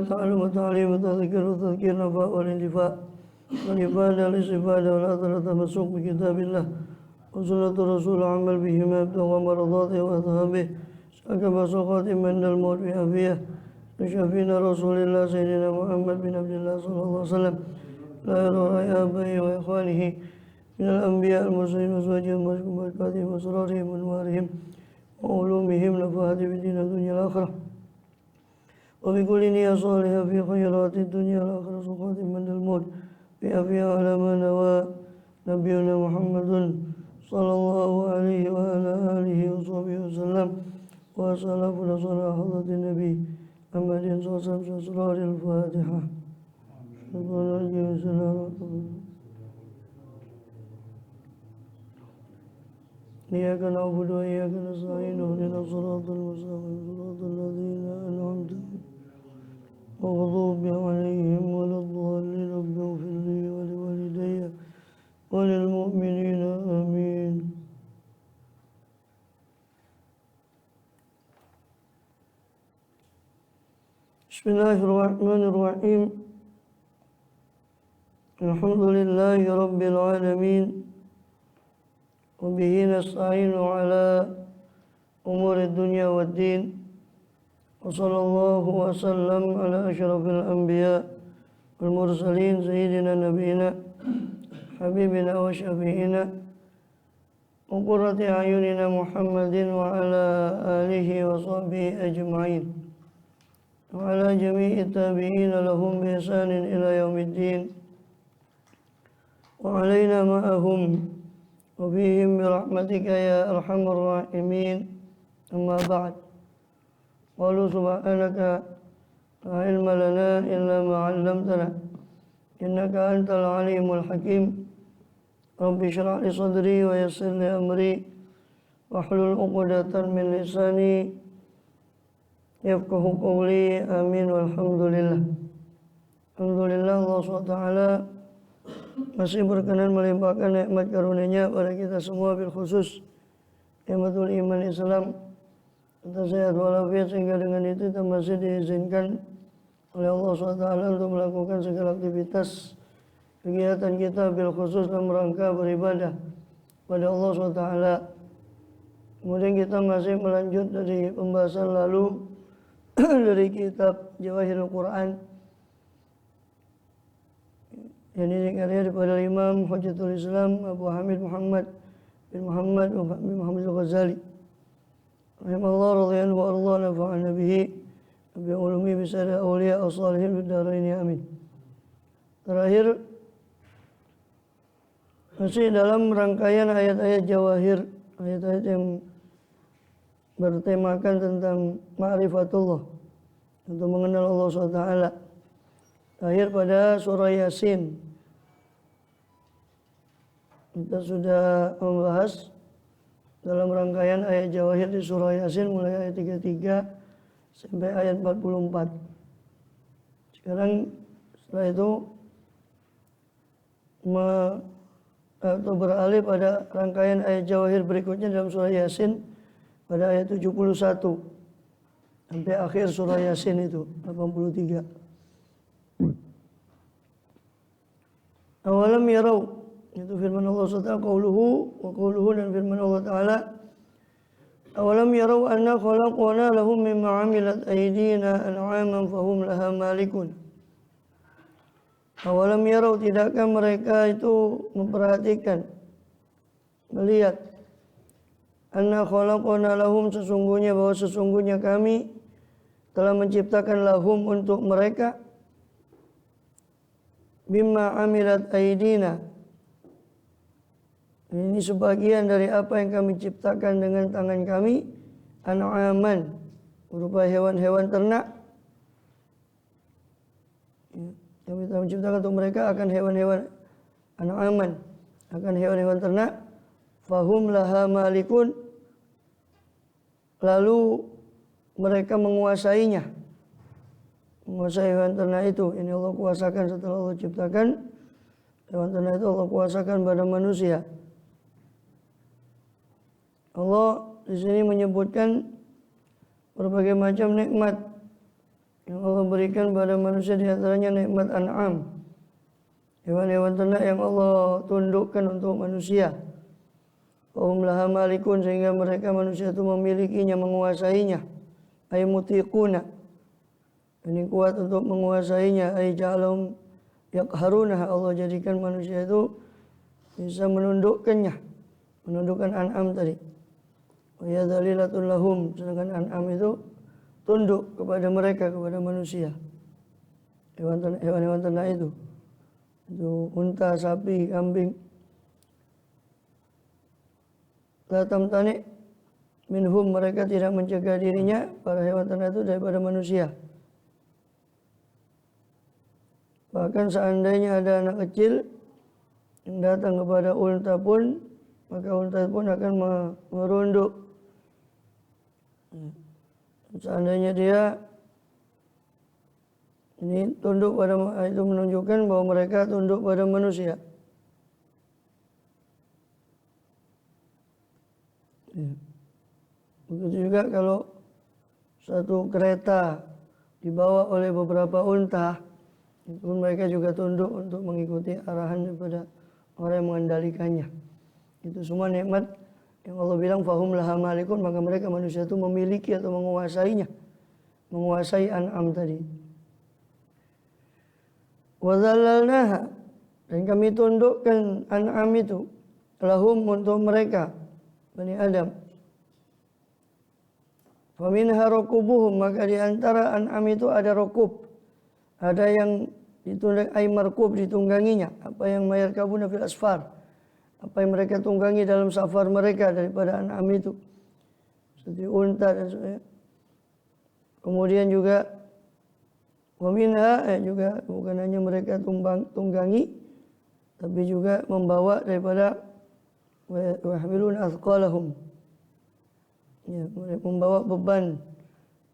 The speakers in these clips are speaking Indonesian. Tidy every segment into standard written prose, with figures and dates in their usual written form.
التعلم والتعليم والتذكير والتذكير نفاء والانتفاع والإفادة والاستفادة والأثر التمسك بكتاب الله وسنة الرسول عمل بهما ابتغى مرضاته وأثوابه سكب سقط من الموت بعافية لشفينا رسول الله سيدنا محمد بن عبد الله صلى الله عليه وسلم لا يرى آبائه وإخوانه من الأنبياء المرسلين وزوجهم وبركاتهم وسرارهم وأنوارهم وعلومهم نفعت بدين الدنيا الآخرة وبكل نية صالحة في خيرات الدنيا والآخرة سقط من الموت بعافية على ما نوى نبينا محمد صلى الله عليه وعلى آله وصحبه وسلم وسلفنا صلاة حضرة النبي محمد صلى الله عليه وسلم أسرار الفاتحة. إياك نعبد وإياك نستعين اهدنا الصراط المستقيم صراط الذين أنعمت عليهم غير المغضوب عليهم ولا الضالين رب اغفر لي ولوالدي وللمؤمنين آمين. بسم الله الرحمن الرحيم. الحمد لله رب العالمين وبه نستعين على أمور الدنيا والدين وصلى الله وسلم على أشرف الأنبياء والمرسلين سيدنا نبينا حبيبنا وشفيعنا وقرة أعيننا محمد وعلى آله وصحبه أجمعين وعلى جميع التابعين لهم بإحسان إلى يوم الدين وعلينا معهم وفيهم برحمتك يا أرحم الراحمين. أما بعد قالوا سبحانك لا علم لنا إلا ما علمتنا إنك أنت العليم الحكيم. رب اشرح لي صدري ويسر لي أمري واحلل عقدة من لساني يفقه قولي آمين والحمد لله. Alhamdulillah Allah SWT masih berkenan melimpahkan nikmat karunia-Nya pada kita semua, bil khusus nikmatul iman Islam serta sehat walafiat, sehingga dengan itu kita masih diizinkan oleh Allah SWT untuk melakukan segala aktivitas kegiatan kita bil khusus dalam rangka beribadah pada Allah SWT. Kemudian kita masih melanjut dari pembahasan lalu dari kitab Jawahirul Quran yang dikarya daripada Imam Hujjatul Islam Abu Hamid Muhammad bin Muhammad Al-Ghazali rahimahullah radhiyallahu wa arda nafa'ana bihi bi ulumi bisara awliya as-salihin fid dharain amin. Terakhir masih dalam rangkaian ayat-ayat Jawahir, ayat-ayat yang bertemakan tentang ma'rifatullah, untuk mengenal Allah SWT. Terakhir pada surah Yasin kita sudah membahas dalam rangkaian ayat Jawahir di surah Yasin mulai ayat 33 sampai ayat 44. Sekarang setelah itu atau beralih pada rangkaian ayat Jawahir berikutnya dalam surah Yasin pada ayat 71 sampai akhir surah Yasin itu 83. Awalam yarau, itu firman Allah SWT, qauluhu dan firman Allah Ta'ala, awalam yarau anna khalaqna lahum mimma amilat aydina an'aman fahum laha malikun. Awalam yarau, tidakkah mereka itu memperhatikan, melihat, anna khalaqna lahum, sesungguhnya kami telah menciptakan lahum untuk mereka, mimma amilat aydina, ini sebagian dari apa yang kami ciptakan dengan tangan kami, an'aman, berupa hewan-hewan ternak. Kami telah menciptakan untuk mereka akan hewan-hewan an'aman, akan hewan-hewan ternak. Fahum laha malikun, lalu mereka menguasainya, menguasai hewan ternak itu. Ini Allah kuasakan setelah Allah ciptakan hewan ternak itu, Allah kuasakan pada manusia. Allah di sini menyebutkan berbagai macam nikmat yang Allah berikan pada manusia di antaranya nikmat an'am, hewan-hewan ternak yang Allah tundukkan untuk manusia. Hum laha malikun, sehingga mereka manusia itu memilikinya, menguasainya. Ay mutiquna, ini kuat untuk menguasainya. Ay ja'alhum yaqharuna, Allah jadikan manusia itu bisa menundukkannya, menundukkan an'am tadi. Wa ya dzalilatun lahum, sedangkan an'am itu tunduk kepada mereka, kepada manusia. Hewan-hewan ternak itu unta, sapi, kambing. La tamtani minhum, mereka tidak mencegah dirinya, para hewan ternak itu, daripada manusia. Bahkan seandainya ada anak kecil yang datang kepada unta pun, maka unta pun akan merunduk. Seandainya dia ini tunduk pada, itu menunjukkan bahwa mereka tunduk pada manusia. Begitu juga kalau satu kereta dibawa oleh beberapa unta, itu mereka juga tunduk untuk mengikuti arahan daripada orang yang mengendalikannya. Itu semua nikmat yang Allah bilang fahum laha malikun, maka mereka manusia itu memiliki atau menguasainya, menguasai an'am tadi. Wa dzallalnaha, dan kami tundukkan an'am itu lahum, untuk mereka Bani Adam. Wa minha rakubuhum, maka di antara an'am itu ada rukub, ada yang ditunggang, ay markub, ditungganginya, apa yang mayarkabuna fil asfar, apa yang mereka tunggangi dalam safar mereka daripada an'am itu, seperti unta dan sebagainya. Kemudian juga wa minha, juga bukan hanya mereka tunggangi, tapi juga membawa daripada wa yahmiluna athqalahum, ya, membawa beban,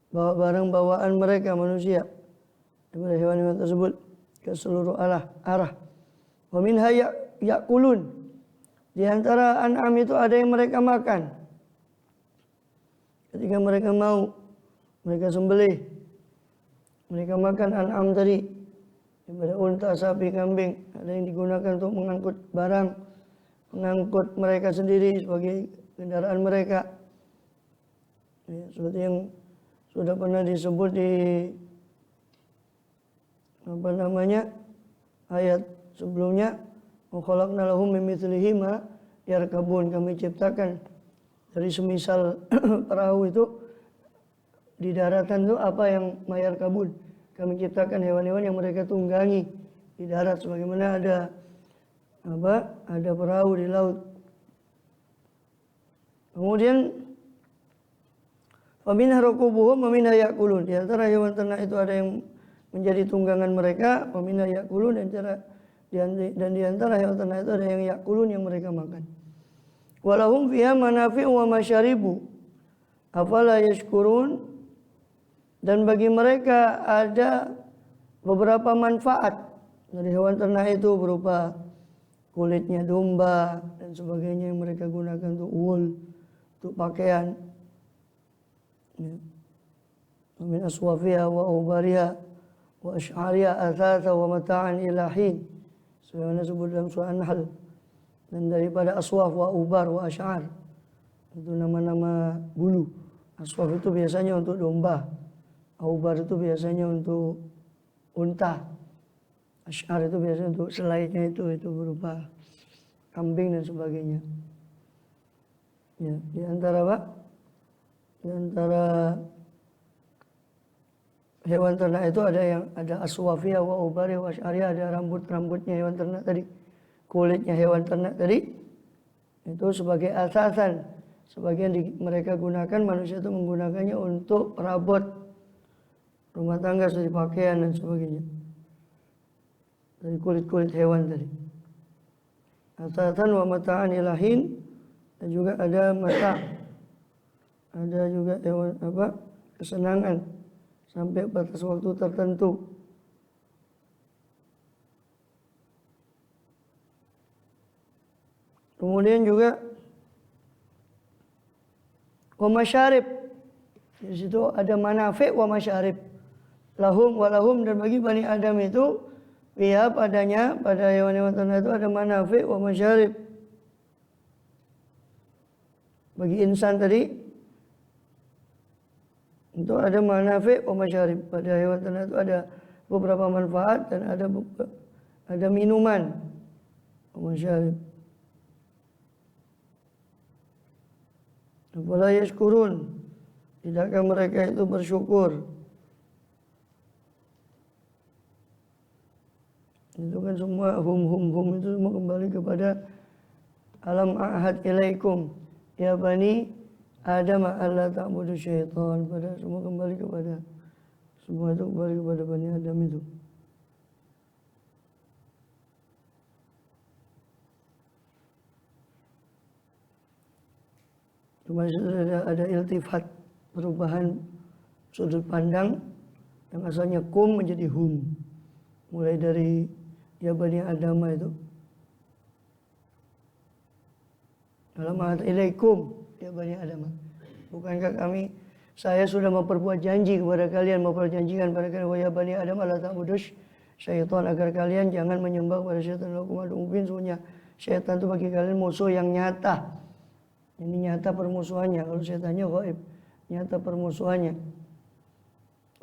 bawa barang bawaan mereka manusia daripada hewan-hewan tersebut ke seluruh arah. Wa minha ya'kulun, di antara an'am itu ada yang mereka makan. Ketika mereka mau, mereka sembelih, mereka makan an'am tadi, daripada unta, sapi, kambing. Ada yang digunakan untuk mengangkut barang, mengangkut mereka sendiri sebagai kendaraan mereka. Ya, seperti yang sudah pernah disebut di ayat sebelumnya, wa khalaqna lahum min mithlihi ma yarkabun, kami ciptakan dari semisal perahu itu di daratan itu apa yang mayarkabun, kami ciptakan hewan-hewan yang mereka tunggangi di darat, sebagaimana ada perahu di laut. Kemudian faminha rakubuhum wa minha ya'kulun, di antara hewan ternak itu ada yang menjadi tunggangan mereka, wa minha ya'kulun, dan di antara hewan ternak itu ada yang ya'kulun, yang mereka makan. Walahum fiha manafi'u wa masyaribu afala yashkurun, dan bagi mereka ada beberapa manfaat dari hewan ternak itu, berupa kulitnya domba dan sebagainya yang mereka gunakan untuk wool, untuk pakaian. Ya. Min aswafiha wa ubariha wa ash'ariha athasa wa mata'an ila hin, sebagaimana disebut dalam surah An-Nahl. Dan daripada aswaf wa ubar wa ash'ar, itu nama-nama bulu. Aswaf itu biasanya untuk domba, ubar itu biasanya untuk unta, ash'ar itu biasanya untuk selainnya itu berupa kambing dan sebagainya. Ya, di antara hewan ternak itu ada aswafiyah wa ubari wa ash'ariyah, ada rambutnya hewan ternak tadi, kulitnya hewan ternak tadi, itu sebagai asasan. Sebagian mereka gunakan, manusia itu menggunakannya untuk perabot rumah tangga seperti pakaian dan sebagainya, dari kulit-kulit hewan tadi. Asatan wa mata'an ilahin, dan juga ada mata, ada juga hewan kesenangan sampai batas waktu tertentu. Kemudian juga wa masyarib, di situ ada manafi' wa masyarib, lahum walahum, dan bagi Bani Adam itu fiha padanya, pada hewan-hewan ternak itu ada manafi wa masyarib. Bagi insan tadi itu ada manafi wa masyarib, pada hewan ternak itu ada beberapa manfaat dan ada minuman wa masyarib. Wala yashkurun, tidakkah mereka itu bersyukur? Itu kan semua hum itu semua kembali kepada alam ahad ilaikum ya bani Adam alla ta'budu syaitan, pada semua kembali kepada, semua itu kembali kepada Bani Adam itu. Cuma ada iltifat, perubahan sudut pandang yang asalnya kum menjadi hum. Mulai dari ya Bani Adam itu. Dalam ayat ilaikum ya Bani Adam. Bukankah saya sudah memperbuat janji kepada kalian, memperjanjikan pada kalian, ya Bani Adam alla ta'budus syaitan, agar kalian jangan menyembah kepada syaitan. Lakum aduwwun mubin, sesungguhnya syaitan itu bagi kalian musuh yang nyata. Ini nyata permusuhannya, kalau syaitannya gaib, nyata permusuhannya.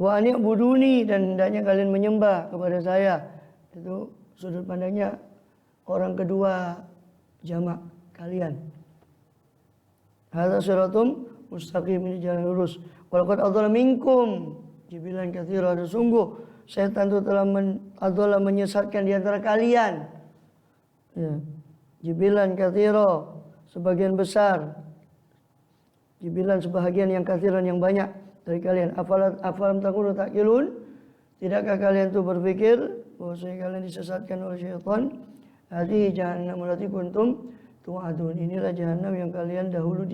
Wa ani'buduni, dan hendaknya kalian menyembah kepada saya. Itu sudut pandangnya orang kedua jamak kalian. Hadza siratum mustaqim, ini jalan lurus. Walaqad adalla minkum jibilan katsira, ada sungguh setan itu telah menyesatkan di antara kalian. Ya. Jibilan katsira, sebagian besar. Jibilan sebahagian yang katsiran, yang banyak dari kalian. Afalam takunu ta'qilun, tidakkah kalian itu berpikir bahwasanya kalian disesatkan oleh syaitan? Hadi jahannam allati kuntum tu'adun, inilah jahanam yang kalian dahulu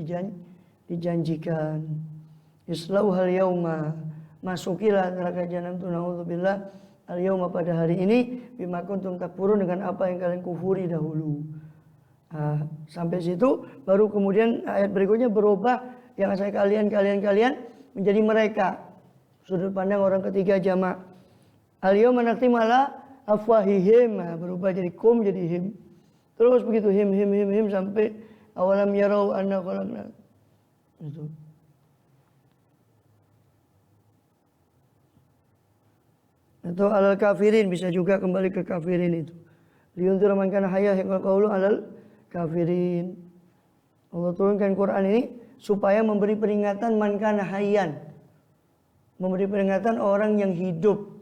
dijanjikan. Islauhal yauma, masukilah neraka jahanam itu, naudzubillah, al yauma, pada hari ini, bima kuntum takfurun, dengan apa yang kalian kufuri dahulu. Nah, sampai situ baru kemudian ayat berikutnya berubah, yang saya kalian menjadi mereka. Sudut pandang orang ketiga jamak. Al-yawma nakhtimu ala afwahihim, berubah jadi kum jadi him. Terus begitu him sampai awalam yarau anna khalaqna. Itu alal kafirin, bisa juga kembali ke kafirin itu. Liyunzira man kana hayya yaqul qawlu alal kafirin. Allah turunkan Quran ini supaya memberi peringatan man kana hayyan, memberi peringatan orang yang hidup.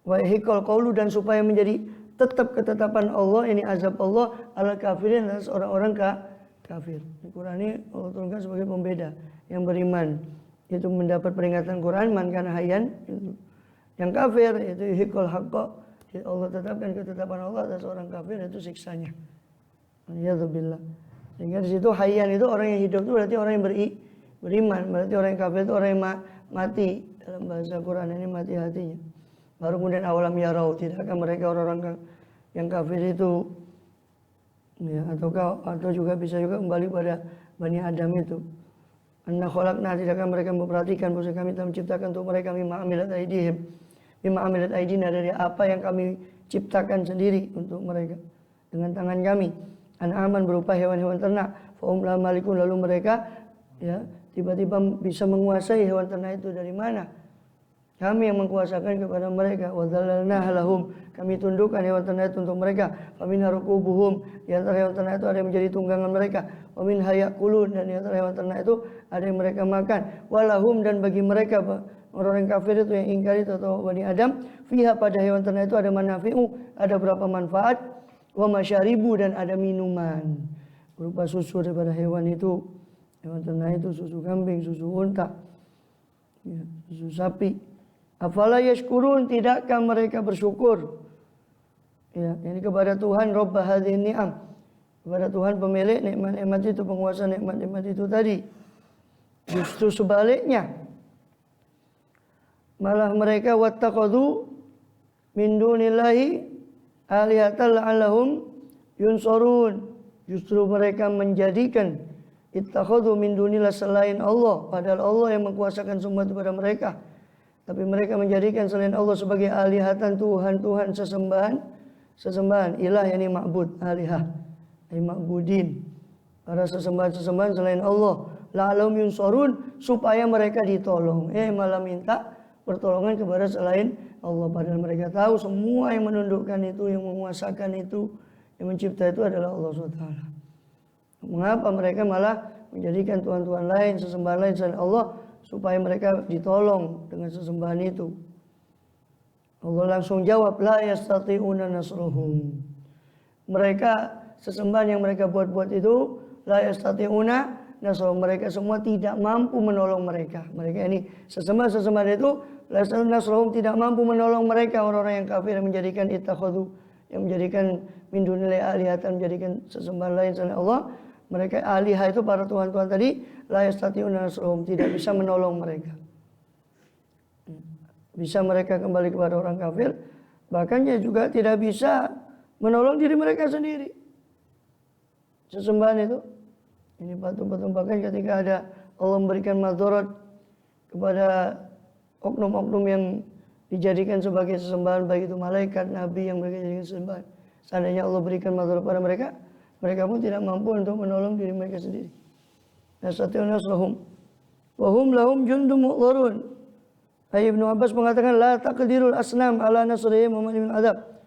Wa hiqal qawlu, dan supaya menjadi tetap ketetapan Allah, ini azab Allah alal kafirin, atas orang-orang kafir. Quran ini Allah turunkan sebagai pembeda yang beriman. Itu mendapat peringatan Quran man kana hayyan. Yang kafir itu hiqal haqqa, Allah tetapkan ketetapan Allah atas orang kafir, itu siksanya. Alhamdulillah. Sehingga di situ hayyan itu orang yang hidup, itu berarti orang yang beriman. Berarti orang yang kafir itu orang yang mati. Dalam bahasa Quran ini mati hatinya. Baru kemudian awalam yarau, tidakkah mereka orang-orang yang kafir itu, ya, atau juga bisa juga kembali pada Bani Adam itu. Anna khalaqna, tidakkah mereka memperhatikan bahwa kami telah menciptakan untuk mereka mimma amilat aidina, dari apa yang kami ciptakan sendiri untuk mereka dengan tangan kami. An'aman, berupa hewan-hewan ternak. Fahum la malikun, lalu mereka ya tiba-tiba bisa menguasai hewan ternak itu. Dari mana? Kami yang mengkuasakan kepada mereka. Wa dzalalna lahum, kami tundukkan hewan ternak itu untuk mereka. Faminha rukubuhum, di antara hewan ternak itu ada yang menjadi tunggangan mereka. Wa minha yakulun, dan di antara hewan ternak itu ada yang mereka makan. Walahum, dan bagi mereka orang kafir itu yang ingkar itu atau Bani Adam, fiha, pada hewan ternak itu ada manafi'u, ada berapa manfaat, wa masyaribu, dan ada minuman berupa susu daripada hewan itu. Hewan ternak itu susu kambing, susu unta, ya, susu sapi. Afala yashkurun, tidakkah mereka bersyukur? Ya, ini kepada Tuhan Rabb hadhihi ni'am, kepada Tuhan pemilik nikmat-nikmat itu, penguasa nikmat-nikmat itu tadi. Justru sebaliknya, malah mereka wattaqadu min dunillahi alihatan la'allahum yunsurun. Justru mereka menjadikan ittakhadhu min dunillah, selain Allah, padahal Allah yang mengkuasakan semua itu pada mereka. Tapi mereka menjadikan selain Allah sebagai alihatan, Tuhan-Tuhan, sesembahan, ilah yakni ma'bud, alihah, ay ma'budin, para sesembahan selain Allah, la'allahum yunsurun, supaya mereka ditolong. Malah minta pertolongan kepada selain Allah, padahal mereka tahu semua yang menundukkan itu, yang menguasakan itu, yang mencipta itu adalah Allah SWT. Mengapa mereka malah menjadikan Tuhan-Tuhan lain, sesembahan lain selain Allah, supaya mereka ditolong dengan sesembahan itu? Allah langsung jawab, la yastati'una nasruhum. Mereka, sesembahan yang mereka buat-buat itu, la yastati'una nasruhum, mereka semua tidak mampu menolong mereka. Mereka ini sesembahan itu, la yastati'una nasruhum, tidak mampu menolong mereka, orang-orang yang kafir yang menjadikan ittakhadhu, yang menjadikan min dunillahi alihatan, menjadikan sesembahan lain selain Allah. Mereka alihah itu para tuhan-tuhan tadi, la yastati'una nasruhum, tidak bisa menolong mereka. Bisa mereka kembali kepada orang kafir, bahkan juga tidak bisa menolong diri mereka sendiri. Sesembahan itu, ini patung-patung, bahkan ketika ada Allah memberikan madarat kepada oknum-oknum yang dijadikan sebagai sesembahan, baik itu malaikat, nabi yang mereka jadikan sesembahan, seandainya Allah berikan madarat pada mereka, mereka pun tidak mampu untuk menolong diri mereka sendiri. Yastati'una nasrahum wa hum lahum jundum mu'dharun. Ibnu Abbas mengatakan, la taqdirul asnam ala nasrihim wa min adab.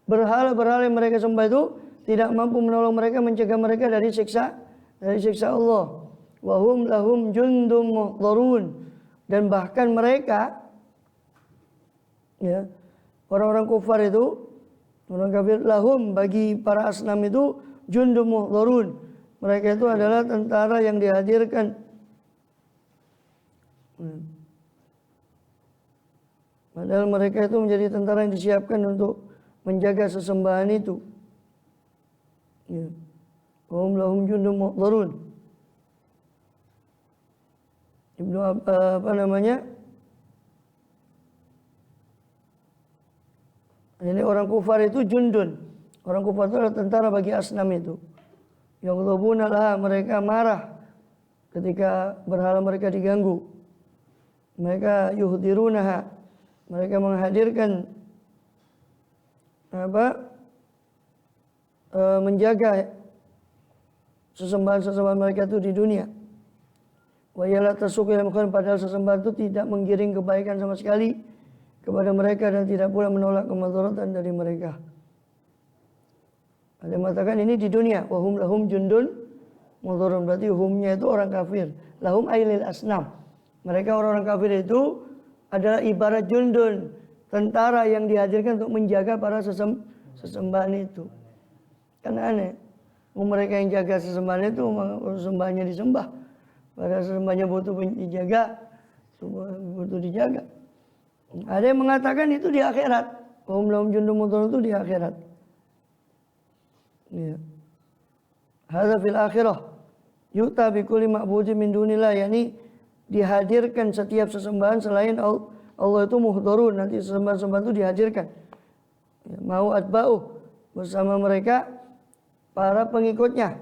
Berhala-berhala yang mereka sembah itu tidak mampu menolong mereka, mencegah mereka dari siksa Allah. Wa hum lahum jundum mu'dharun. Dan bahkan mereka, ya, orang-orang kufar itu, orang kafir, lahum, bagi para asnam itu jundum muhdharun, mereka itu adalah tentara yang dihadirkan. Padahal mereka itu menjadi tentara yang disiapkan untuk menjaga sesembahan itu. Ya. Hum lahum jundum muhdharun. Ibnu Ini orang kufar itu jundun. Orang kufar itu adalah tentara bagi asnam itu. Yang lobuna lah, mereka marah ketika berhala mereka diganggu. Mereka yuhdirunaha, mereka menghadirkan menjaga sesembahan mereka itu di dunia. Wa yala tasuqu ila khairin, padahal sesembahan itu tidak menggiring kebaikan sama sekali kepada mereka dan tidak pula menolak kemadaratan dari mereka. Ada yang mengatakan ini di dunia, wahum lahum jundun muhdharun, berarti humnya itu orang kafir. Lahum ailil asnam. Mereka orang-orang kafir itu adalah ibarat jundun, tentara yang dihadirkan untuk menjaga para sesembahan itu. Kan aneh. Mereka yang jaga sesembahan itu, sembahnya disembah. Padahal sembahnya butuh dijaga, butuh dijaga. Ada yang mengatakan itu di akhirat. Wahum lahum jundum muhdharun itu di akhirat. Ya. Hadza fil akhirah. Yu'ta bi kulli ma'budin min dunillah, yakni dihadirkan setiap sesembahan selain Allah itu muhdharun, nanti sesembahan-sesembahan itu dihadirkan. Ya, mau atba'u, bersama mereka para pengikutnya.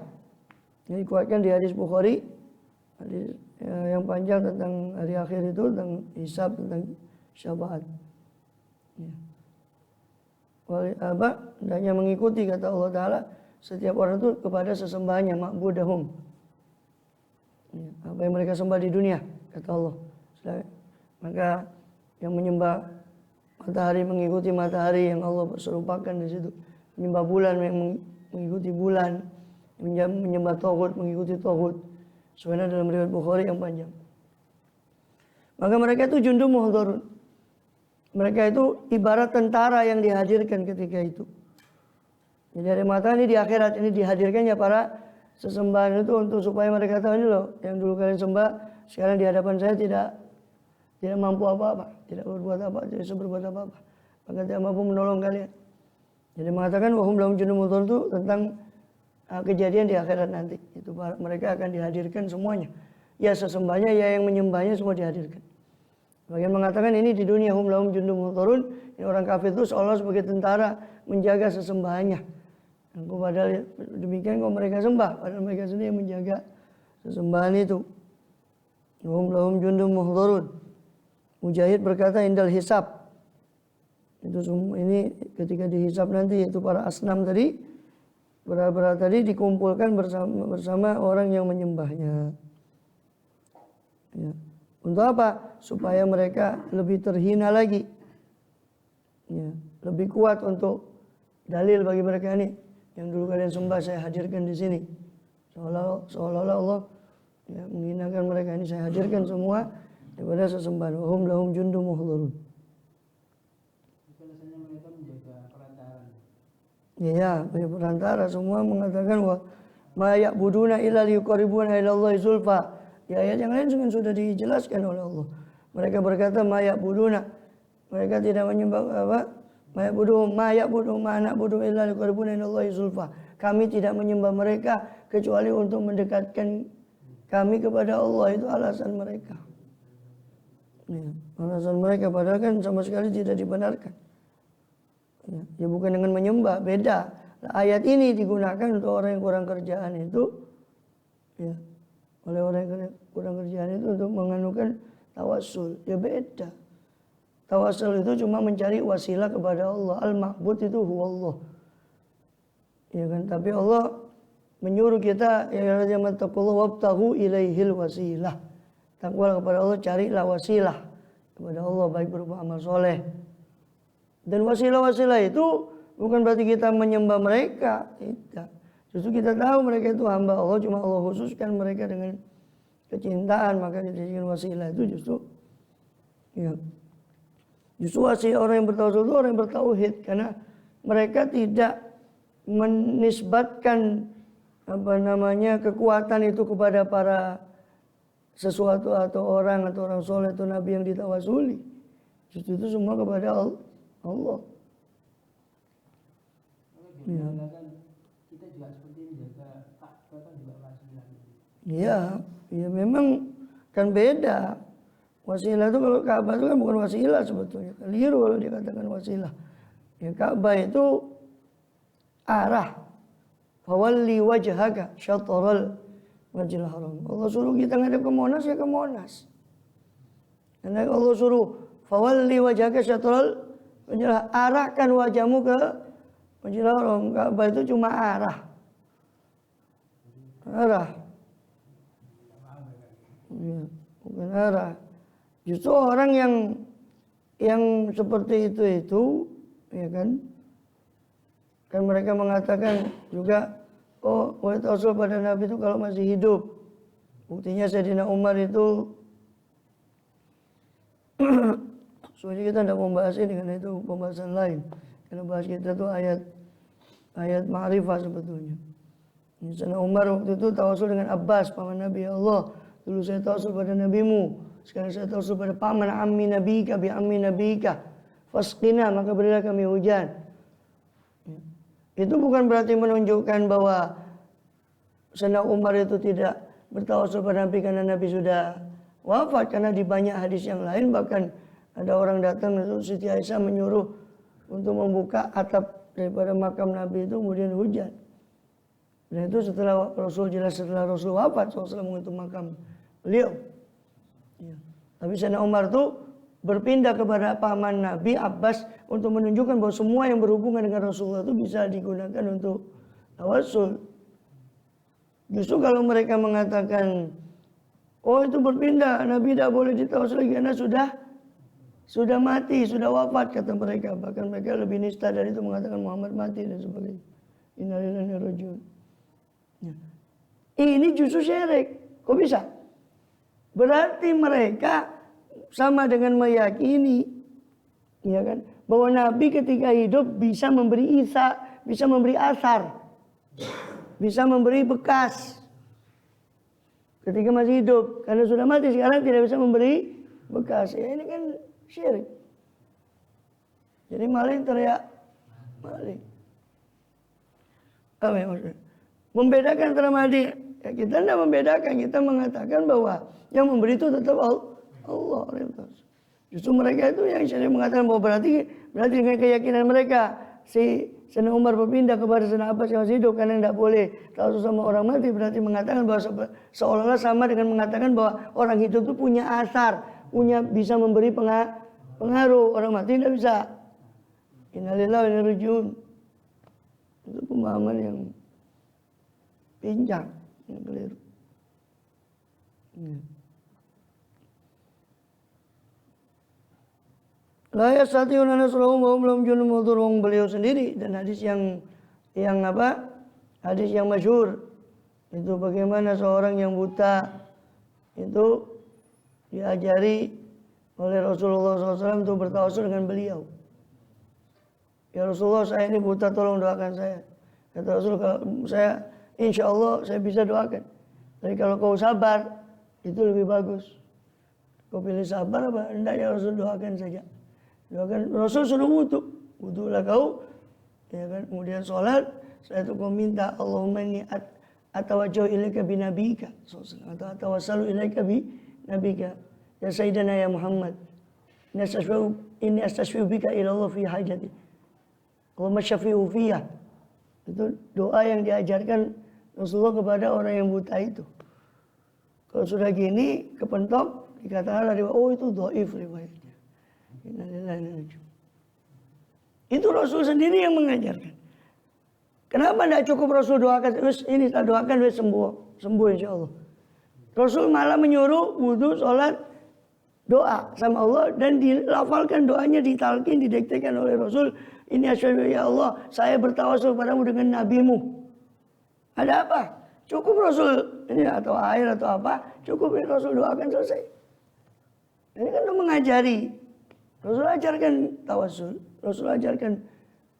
Ini dikuatkan di hadis Bukhari, hadis yang panjang tentang hari akhir itu, tentang hisab, tentang syafaat. Ya. Hendaknya mengikuti, kata Allah Ta'ala, setiap orang itu kepada sesembahannya, ma'budahum. Ya, apa yang mereka sembah di dunia, kata Allah. Maka yang menyembah matahari mengikuti matahari yang Allah serupakan di situ. Menyembah bulan yang mengikuti bulan. Menyembah taghut mengikuti taghut. Sebenarnya dalam riwayat Bukhari yang panjang. Maka mereka itu jundum muhdharun. Mereka itu ibarat tentara yang dihadirkan ketika itu. Jadi hari mata ini di akhirat ini dihadirkannya para sesembahan itu untuk supaya mereka tahu, ini loh yang dulu kalian sembah, sekarang di hadapan saya tidak mampu apa-apa, tidak berbuat apa, tidak bisa berbuat apa-apa, maka tidak mampu menolong kalian. Jadi mengatakan wahum lahum jundum muhdharun itu tentang kejadian di akhirat nanti. Itu mereka akan dihadirkan semuanya. Ya sesembahnya, ya yang menyembahnya semua dihadirkan. Bagian mengatakan ini di dunia hum lahum jundum muhdharun, ini orang kafir itu seolah sebagai tentara menjaga sesembahannya. Padahal demikian kok mereka sembah, padahal mereka sendiri yang menjaga sesembahan itu. Hum lahum jundum muhdharun. Mujahid berkata indal hisab. Itu semua ini ketika dihisab nanti itu para asnam tadi, berat-berat tadi dikumpulkan bersama orang yang menyembahnya. Ya. Untuk apa? Supaya mereka lebih terhina lagi. Ya. Lebih kuat untuk dalil bagi mereka ini. Yang dulu kalian sembah saya hadirkan di sini. Seolah-olah Allah ya, menghinakan mereka ini, saya hadirkan semua daripada sesembahan. Wahum lahum jundum muhdharun. Alasannya mereka menjaga perantaraan. Ya, perantara semua mengatakan wa ma ya'buduna illa liyuqarribuna ila Allah zulfa. Ya, ayat yang lain sudah dijelaskan oleh Allah. Mereka berkata ma ya'buduna. Mereka tidak menyembah apa? Ma ya'budu ma na'budu illa liyuqarribuna ila Allah zulfa. Kami tidak menyembah mereka kecuali untuk mendekatkan kami kepada Allah. Itu alasan mereka. Ya, alasan mereka padahal kan sama sekali tidak dibenarkan. Ya bukan dengan menyembah, beda. Nah, ayat ini digunakan untuk orang yang kurang kerjaan itu, ya, oleh orang yang kurang kerjaan itu untuk menganukan tawassul. Ya beda. Tawassul itu cuma mencari wasilah kepada Allah. Al-ma'bud itu huwallah. Ya kan, tapi Allah menyuruh kita ya ayyuhallazina taqullahu wabtaghu ilaihil wasilah. Takwa kepada Allah, carilah wasilah kepada Allah baik berupa amal soleh. Dan wasilah-wasilah itu bukan berarti kita menyembah mereka, tidak. Justru kita tahu mereka itu hamba Allah, cuma Allah khususkan mereka dengan kecintaan, maka dijadikan wasilah itu justru ya. Justru wasilah orang yang bertauhid itu orang yang bertauhid, karena mereka tidak menisbatkan kekuatan itu kepada para sesuatu atau orang soleh atau nabi yang ditawasuli. Justru itu semua kepada Allah. Ya. Kita juga seperti menjaga Ka'bah kan juga wasilah. Iya, ya memang kan beda. Wasilah itu kalau Ka'bah itu kan bukan wasilah sebetulnya. Keliru kalau dikatakan wasilah. Ya Ka'bah itu arah. Fawalli wajhaka syatral Masjidil Haram. Allah suruh kita ngadep ke Monas ya ke Monas. Karena Allah suruh fawalli wajhaka syatral Masjidil Haram, arahkan wajahmu ke Masjidil Haram. Ka'bah itu cuma arah. Arah. Ya, bukan arah. Justru orang yang seperti itu ya kan mereka mengatakan juga, oh, wahai Rasul pada Nabi itu kalau masih hidup. Buktinya Sayyidina Umar itu soalnya kita tidak membahas ini karena itu pembahasan lain. Karena bahas kita itu ayat ma'rifah sebetulnya. Sayyidina Umar waktu itu tawasul dengan Abbas, paman Nabi. Ya Allah, dulu saya tawasul pada nabimu, sekarang saya tawasul pada paman ammi nabika bi ammi nabika. Fasqina, maka berilah kami hujan. Itu bukan berarti menunjukkan bahwa Sayyidina Umar itu tidak bertawasul pada Nabi karena Nabi sudah wafat. Karena di banyak hadis yang lain bahkan ada orang datang itu Siti Aisyah menyuruh untuk membuka atap daripada makam Nabi itu kemudian hujan. Dan itu setelah Rasul wafat SAW mengentuk makam beliau. Ya. Tapi Sayyidina Umar itu berpindah kepada paman Nabi Abbas untuk menunjukkan bahwa semua yang berhubungan dengan Rasulullah itu bisa digunakan untuk tawassul. Justru kalau mereka mengatakan, oh itu berpindah, Nabi tidak boleh ditawassul lagi karena sudah mati, sudah wafat kata mereka. Bahkan mereka lebih nista dari itu mengatakan Muhammad mati dan sebagainya. Innalillahi wa inna ilaihi raji'un. Ya. Ini justru syirik. Kok bisa? Berarti mereka sama dengan meyakini, ya kan, bahwa Nabi ketika hidup bisa memberi bisa memberi asar, bisa memberi bekas. Ketika masih hidup, karena sudah mati sekarang tidak bisa memberi bekas. Ya ini kan syirik. Jadi maling teriak maling. Apa ya maksudnya? Membedakan antara maling. Ya kita tidak membedakan, kita mengatakan bahwa yang memberi itu tetap Allah. Justru mereka itu yang saya mengatakan bahwa berarti dengan keyakinan mereka si Sayyidina Umar berpindah kepada Sayyidina Abbas yang masih hidup karena tidak boleh tahu sama orang mati, berarti mengatakan bahwa seolah-olah sama dengan mengatakan bahwa orang hidup itu punya asar, bisa memberi pengaruh. Orang mati tidak bisa. Innalillahi wa inna ilaihi raji'un. Itu pemahaman yang pincang, yang keliru. La yastati'una nasrahum wa hum lahum junun muhdurun, beliau sendiri. Dan hadis yang apa? Hadis yang masyhur itu bagaimana seorang yang buta itu diajari oleh Rasulullah SAW untuk bertawasul dengan beliau. Ya Rasulullah, saya ini buta, tolong doakan saya. Kata Rasul, kalau saya insya Allah saya bisa doakan. Tapi kalau kau sabar itu lebih bagus. Kau pilih sabar apa? Tidak, ya Rasul, doakan saja. Doakan. Rasul suruh wudulah kau, ya kan? Kemudian sholat, setelah itu kau minta Allahumma inni atawajjahu ilaika binabika, atau atawassalu ilaika binabika, ya Sayyidina ya Muhammad, ini astashfi'u bika ila Allah fi hajati, Allahumma syafi'u fiyah. Itu doa yang diajarkan Rasulullah kepada orang yang buta itu. Kalau sudah gini kepentok, dikatakan oh itu dhaif riwayatnya. Itu Rasul sendiri yang mengajarkan. Kenapa tidak cukup Rasul doakan? Ini tak doakan, sembuh insya Allah. Rasul malah menyuruh wudu, sholat, doa sama Allah, dan dilafalkan doanya, ditalkin, didiktekan oleh Rasul. Ini asyhadu ya Allah, saya bertawasul padamu dengan nabimu. Ada apa? Cukup Rasul ini atau air atau apa? Cukup ya Rasul doakan, selesai. Ini kan untuk mengajari. Rasul ajarkan tawasul, Rasul ajarkan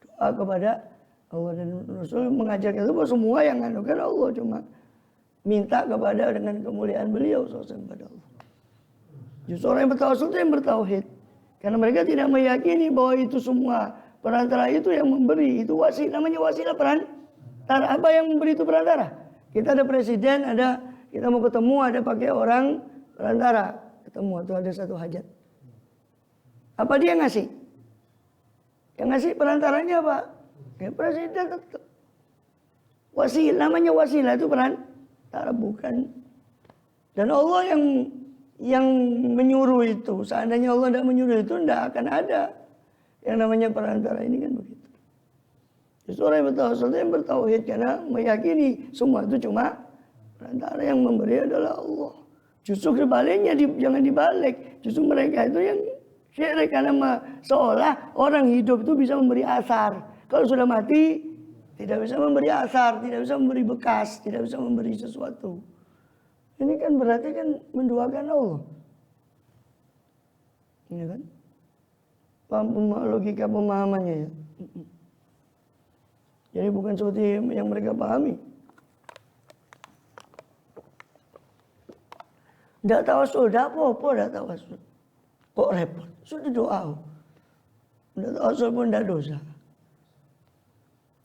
doa kepada Allah, dan Rasul mengajarkan itu bahwa semua yang anugerah Allah, cuma minta kepada dengan kemuliaan beliau SAW kepada Allah. Justru orang yang bertawasul itu yang bertauhid, karena mereka tidak meyakini bahwa itu semua perantara itu yang memberi, itu wasilah, namanya wasilah perantara. Apa yang memberi itu perantara? Kita ada presiden, kita mau ketemu, ada pakai orang perantara, ketemu atau ada satu hajat. Apa dia ngasih? Yang ngasih perantaranya apa? Ya presiden tetap. Wasilah, namanya wasilah itu perantara, bukan. Dan Allah yang menyuruh itu. Seandainya Allah tidak menyuruh itu, tidak akan ada yang namanya perantara ini, kan begitu. Justru orang yang bertauhid, yang bertauhid karena meyakini semua itu cuma perantara, yang memberi adalah Allah. Justru sebaliknya, jangan dibalik. Justru mereka itu yang syirik, karena seolah orang hidup itu bisa memberi asar. Kalau sudah mati tidak bisa memberi asar, tidak bisa memberi bekas, tidak bisa memberi sesuatu. Ini kan berarti kan menduakan Allah. Ini kan logika pemahamannya ya. Jadi bukan seperti yang mereka pahami. Tidak tawasul, tidak apa-apa, tidak tawasul. Kok repot? Sudah doa. Tidak tawasul pun tidak dosa.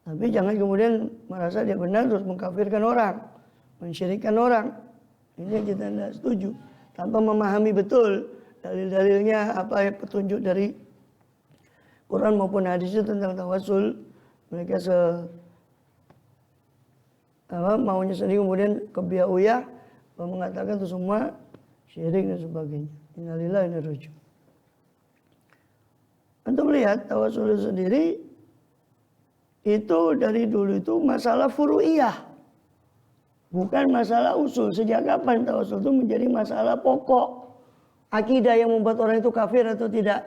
Tapi jangan kemudian merasa dia benar terus mengkafirkan orang, mensyirikkan orang. Ini yang kita tidak setuju. Tanpa memahami betul dalil-dalilnya, apa yang petunjuk dari Quran maupun hadis itu tentang tawasul, mereka maunya sendiri kemudian kebiauyah mengatakan itu semua syirik dan sebagainya. Innalillahi wa inna ilaihi raji'un. Antum lihat tawasul sendiri itu dari dulu itu masalah furu'iyah, bukan masalah usul. Sejak kapan tawasul itu menjadi masalah pokok akidah yang membuat orang itu kafir atau tidak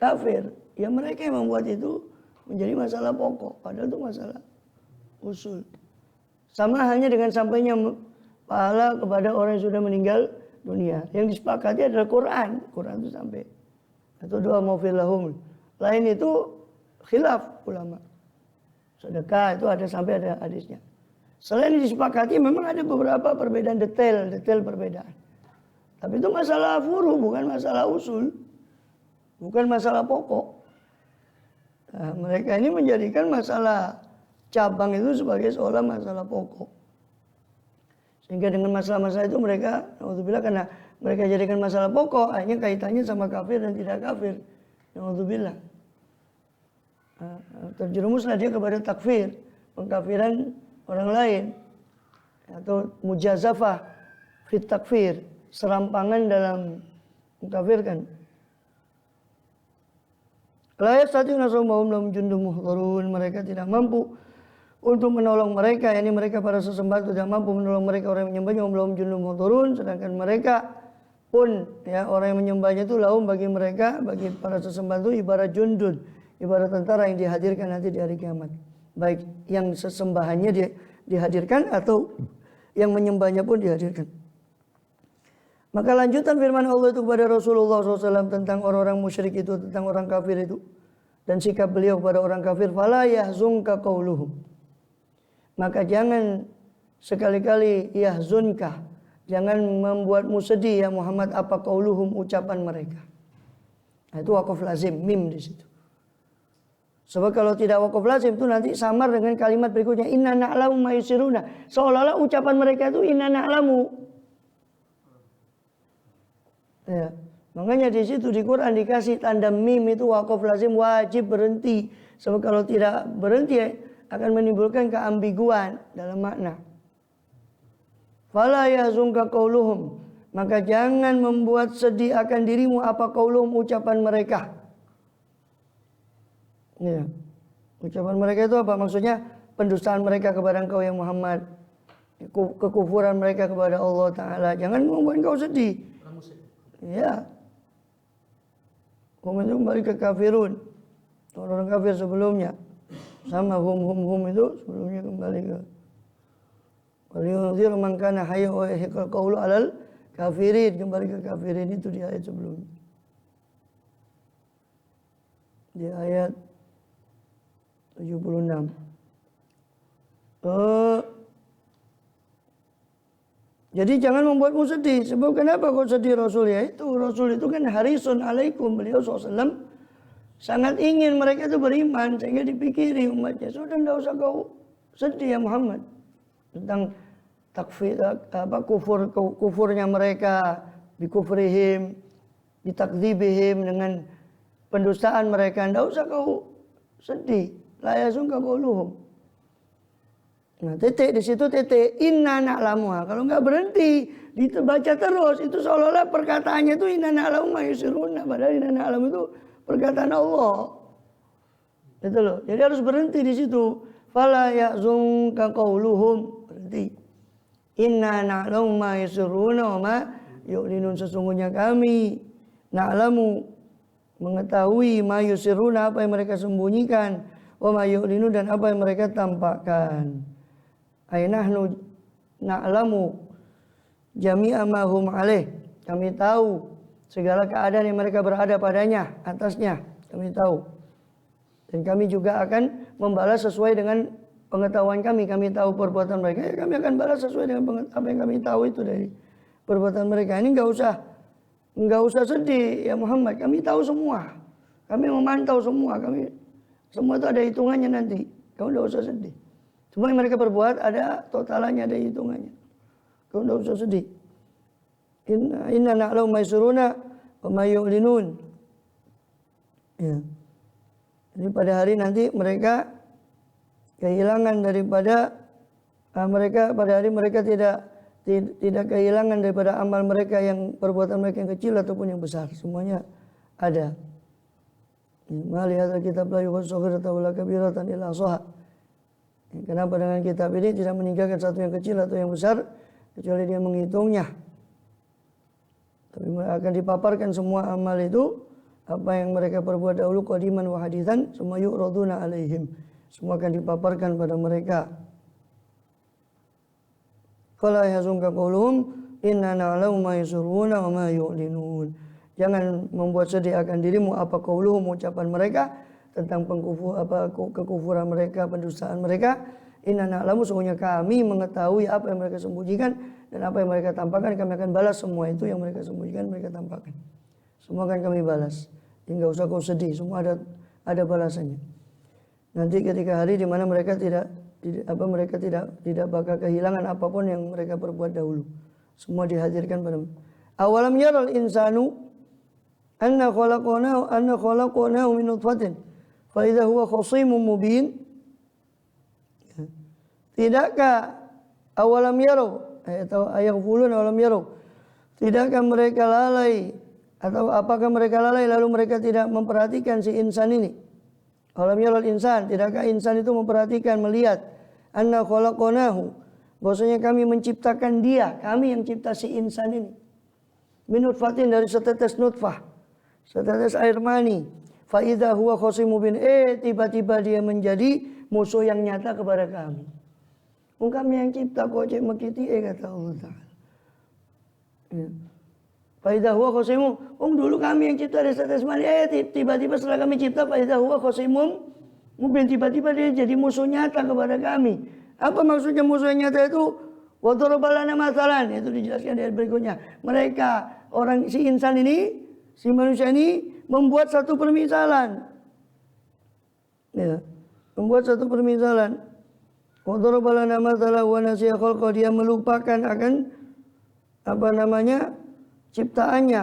kafir? Ya mereka yang membuat itu menjadi masalah pokok, padahal itu masalah usul. Sama halnya dengan sampainya pahala kepada orang yang sudah meninggal dunia. Yang disepakati adalah Quran itu sampai. Atau doa maghfir lahum. Lain itu khilaf ulama. Sedekah itu ada sampai ada hadisnya. Selain disepakati memang ada beberapa perbedaan detail perbedaan. Tapi itu masalah furu, bukan masalah usul. Bukan masalah pokok. Nah, mereka ini menjadikan masalah cabang itu sebagai seolah masalah pokok. Sehingga dengan masalah-masalah itu mereka, naudzubillah, karena mereka jadikan masalah pokok, akhirnya kaitannya sama kafir dan tidak kafir. Naudzubillah. Terjerumuslah dia kepada takfir, pengkafiran orang lain, atau mujazafah fit takfir, serampangan dalam mengkafirkan. La yastati'una sawmahum lahum jundum muhdharun, mereka tidak mampu untuk menolong mereka, yakni mereka para sesembah tidak mampu menolong mereka orang yang menyembahnya, lahum jundum muhdharun, sedangkan mereka pun ya orang yang menyembahnya itu lahum bagi mereka, bagi para sesembah itu ibarat jundun, ibarat tentara yang dihadirkan nanti di hari kiamat. Baik yang sesembahannya dihadirkan atau yang menyembahnya pun dihadirkan. Maka lanjutan firman Allah itu kepada Rasulullah SAW tentang orang-orang musyrik itu, tentang orang kafir itu, dan sikap beliau kepada orang kafir, fala yahzunka qauluhum. Maka jangan sekali-kali yahzunka, jangan membuatmu sedih ya Muhammad apa qauluhum, ucapan mereka. Nah, itu waqaf lazim, mim di situ. Sebab kalau tidak waqaf lazim itu nanti samar dengan kalimat berikutnya, inna na'lamu ma yusiruna. Seolah-olah ucapan mereka itu inna na'lamu. Ya, makanya di situ di Quran dikasih tanda mim itu waqaf lazim, wajib berhenti. Sebab kalau tidak berhenti akan menimbulkan keambiguan dalam makna. Fala yahzunka qauluhum, maka jangan membuat sedih akan dirimu apa qauluhum, ucapan mereka. Ya. Ucapan mereka itu apa? Maksudnya pendustaan mereka kepada engkau ya Muhammad, kekufuran mereka kepada Allah Ta'ala. Jangan membuat engkau sedih. Ya, hum itu kembali ke kafirun, orang kafir sebelumnya, sama hum itu sebelumnya kembali ke waliyunzir man kana hayya wa yahiqal qawlu alal kafirin, kembali ke kafirin itu di ayat sebelumnya, di ayat 76. Jadi jangan membuatmu sedih. Sebab kenapa kok sedih Rasul ya? Rasul itu kan harisun alaikum. Beliau SAW sangat ingin mereka itu beriman. Sehingga dipikiri umatnya. Sudah tidak usah kau sedih ya Muhammad. Tentang takfir, kufurnya mereka. Bikufrihim. Bitakdzibihim, dengan pendustaan mereka. Tidak usah kau sedih. La yahzunka qauluhum. Nah, titik di situ titik inna na'lamu. Kalau nggak berhenti dibaca terus itu seolah-olah perkataannya itu inna na'lamu ma yusiruna, padahal inna na'lamu itu perkataan Allah. Itu loh. Jadi harus berhenti di situ. Fala yahzunka qauluhum, berhenti. Inna na'lamu ma yusiruna wa ma yu'linun, sesungguhnya kami na'lamu, mengetahui ma yusiruna, apa yang mereka sembunyikan, wa ma yu'linun, dan apa yang mereka tampakkan. Ainahnu na'lamu jami'a ma hum alaih, kami tahu segala keadaan yang mereka berada padanya, atasnya kami tahu, dan kami juga akan membalas sesuai dengan pengetahuan kami. Kami tahu perbuatan mereka, ya kami akan balas sesuai dengan apa yang kami tahu itu dari perbuatan mereka. Ini enggak usah sedih ya Muhammad, kami tahu semua, kami memantau semua, kami semua itu ada hitungannya nanti, kamu enggak usah sedih. Semua yang mereka perbuat ada totalannya, ada hitungannya. Kau tidak usah sedih. Inna na'lamu ma yusiruna wa ma yu'linun. Ya. Jadi pada hari nanti mereka kehilangan daripada mereka, pada hari mereka tidak kehilangan daripada amal mereka, yang perbuatan mereka yang kecil ataupun yang besar, semuanya ada. Ma li hadzal kitab la yughadiru saghiratan wala kabiratan illa ahsaha. Kenapa dengan kitab ini tidak meninggalkan satu yang kecil atau yang besar kecuali dia menghitungnya. Tapi akan dipaparkan semua amal itu, apa yang mereka perbuat dahulu qadiman wa hadithan, semua yu'raduna alaihim, semua akan dipaparkan pada mereka. Fala yahzunka qauluhum inna na'lamu ma yusirruna wa ma yu'linun. Jangan membuat sedih akan dirimu apa qauluhum, ucapan mereka tentang kekufuran mereka, pendustaan mereka. Inna na'lamu, sesungguhnya kami mengetahui apa yang mereka sembunyikan dan apa yang mereka tampakkan. Kami akan balas semua itu yang mereka sembunyikan, mereka tampakkan. Semua akan kami balas. Enggak usah kau sedih, semua ada balasannya. Nanti ketika hari di mana mereka tidak bakal kehilangan apapun yang mereka perbuat dahulu. Semua dihadirkan pada. Awalam yaral insanu anna khalaqnahu min nutfatin fa idza huwa khasimun mubin. Tidakkah awalam yarau atau ayaghfulun awalam yarau, tidakkah mereka lalai Atau apakah mereka lalai lalu mereka tidak memperhatikan si insan ini? Alam yaral insan, tidakkah insan itu memperhatikan, melihat anna khalaqnahu, bahwasanya kami menciptakan dia, kami yang cipta si insan ini. Min nutfatin, dari setetes nutfah, setetes air mani. Fa idza huwa khasimun mubin, tiba-tiba dia menjadi musuh yang nyata kepada kami. Kami yang cipta kok cek mekiti kata Allah Ta'ala. Ya. Faidah huwa khosimun. Dulu kami yang cipta dari setetes mani. Tiba-tiba setelah kami cipta faidah huwa khosimun mubin, tiba-tiba dia jadi musuh nyata kepada kami. Apa maksudnya musuh yang nyata itu? Wa darabalana masalan, itu dijelaskan di ayat berikutnya. Mereka orang si insan ini, si manusia ini membuat satu permisalan. Ya, membuat satu permisalan. Wa darabalana masalan wa nasiya khalqa, dia melupakan akan ciptaannya.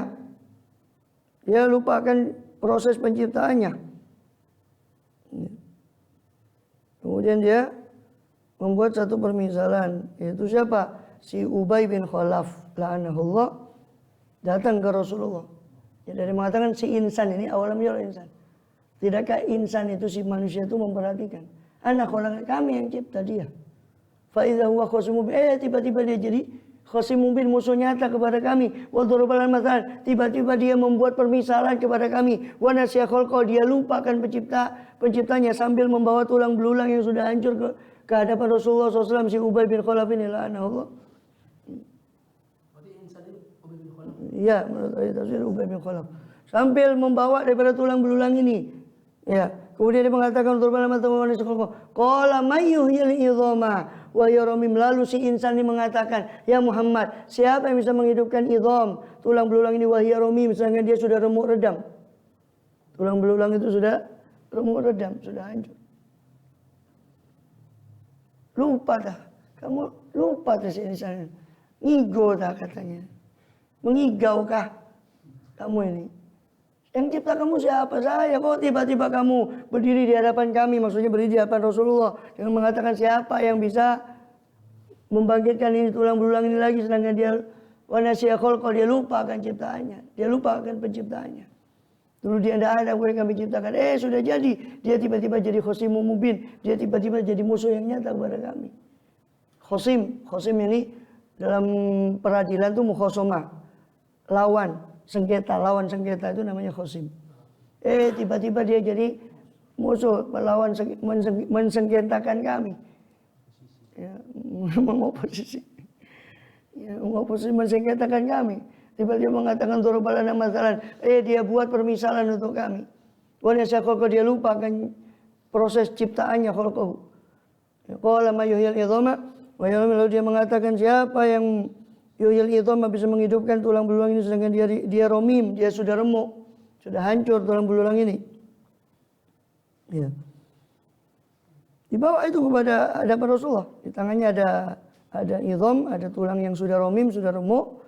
Dia lupakan proses penciptaannya. Kemudian dia membuat satu permisalan, yaitu siapa? Si Ubay bin Khalaf la'anahullah datang ke Rasulullah. Jadi dia mengatakan si insan ini awalam yara insan. Tidakkah insan itu, si manusia itu memperhatikan? Anak orang kami yang cipta dia. Fa idza huwa khasimun, tiba-tiba dia jadi khasimun bin, musuh nyata kepada kami. Wa darabalan masal, tiba-tiba dia membuat permisalan kepada kami. Wa nasiya khalqa, dia lupakan penciptanya sambil membawa tulang belulang yang sudah hancur ke hadapan Rasulullah SAW. Si Ubay bin Khalaf ini la'anahullah. Berarti insan ini Ubay bin Khalaf. Ya, menurut ayat tafsir Ubay bin Khalaf. Sambil membawa daripada tulang belulang ini. Ya, kemudian dia mengatakan qala may yuhyil idhama wa yaramim, lalu si insan ini mengatakan, ya Muhammad, siapa yang bisa menghidupkan idham, tulang belulang ini, wa yaramim, sedangkan dia sudah remuk redam. Tulang belulang itu sudah remuk redam, sudah hancur. Lupa dah, kamu lupa dah si insan. Ngigo dah katanya. Mengigaukah kamu ini? Yang cipta kamu siapa? Saya. Kok tiba-tiba kamu berdiri di hadapan kami, maksudnya berdiri di hadapan Rasulullah, dengan mengatakan siapa yang bisa membangkitkan ini tulang belulang ini lagi, sedangkan dia wanasya khalqa, dia lupa akan ciptaannya, dia lupa akan penciptaannya. Dulu dia tidak ada, kemudian kami ciptakan, sudah jadi, dia tiba-tiba jadi khosimun mubin, dia tiba-tiba jadi musuh yang nyata kepada kami. Khosim ini dalam peradilan itu mukhosomah, lawan sengketa itu namanya khosim. Tiba-tiba dia jadi musuh, melawan, mensengketakan kami. Ya, mengoposisi. Ya, mengoposisi, mensengketakan kami. Tiba-tiba mengatakan darabalana masalan. Dia buat permisalan untuk kami. Wa nasiya khalqa, dia lupakan proses ciptaannya khalqahu. Qala may yuhyil idhama wa yaramim, lalu dia mengatakan siapa yang yuhyil idhama, bisa menghidupkan tulang belulang ini, sedangkan dia romim, dia sudah remuk, sudah hancur tulang belulang ini. Ya. Dibawa itu kepada hadapan Rasulullah. Di tangannya ada idham, ada tulang yang sudah romim, sudah remuk.